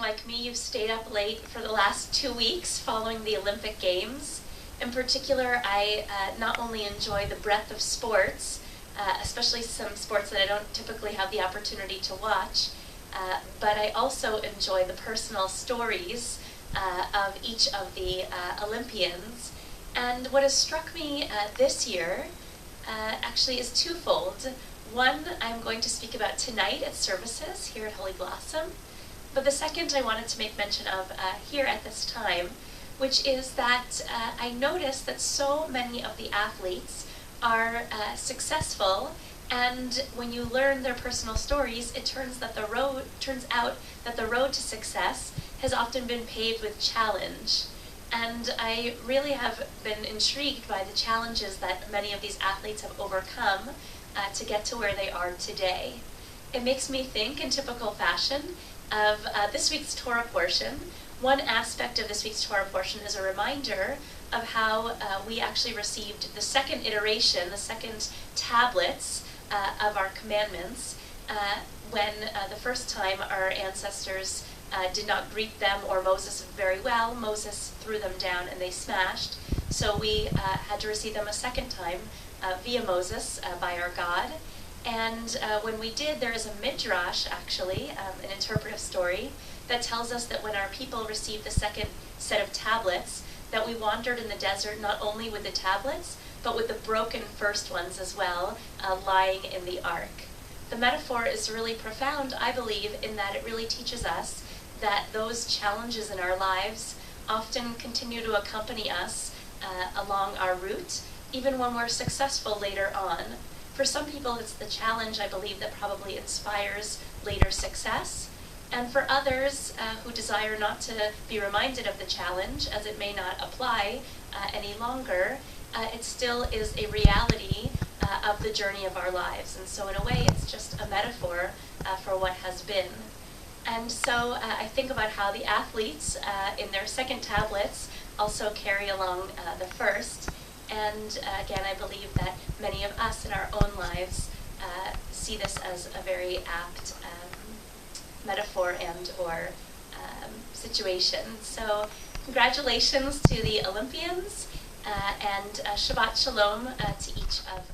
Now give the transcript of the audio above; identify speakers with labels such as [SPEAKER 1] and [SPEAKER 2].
[SPEAKER 1] like me, you've stayed up late for the last 2 weeks following the Olympic Games. In particular, I not only enjoy the breadth of sports, especially some sports that I don't typically have the opportunity to watch, but I also enjoy the personal stories of each of the Olympians. And what has struck me this year actually is twofold. One, I'm going to speak about tonight at services here at Holy Blossom, but the second I wanted to make mention of here at this time, which is that I noticed that so many of the athletes are successful, and when you learn their personal stories, it turns out that the road to success has often been paved with challenge. And I really have been intrigued by the challenges that many of these athletes have overcome to get to where they are today. It makes me think, in typical fashion, of this week's Torah portion. One aspect of this week's Torah portion is a reminder of how we actually received the second iteration, the second tablets of our commandments, when the first time our ancestors did not greet them or Moses very well. Moses threw them down and they smashed. So we had to receive them a second time via Moses by our God. And when we did, there is a midrash, actually, an interpretive story, that tells us that when our people received the second set of tablets, that we wandered in the desert not only with the tablets, but with the broken first ones as well, lying in the ark. The metaphor is really profound, I believe, in that it really teaches us that those challenges in our lives often continue to accompany us along our route, even when we're successful later on. For some people, it's the challenge, I believe, that probably inspires later success. And for others who desire not to be reminded of the challenge, as it may not apply any longer, it still is a reality of the journey of our lives. And so in a way, it's just a metaphor for what has been. And so I think about how the athletes in their second tablets also carry along the first. And again, I believe that many of us in our own lives see this as a very apt metaphor and or situation. So congratulations to the Olympians and Shabbat Shalom to each of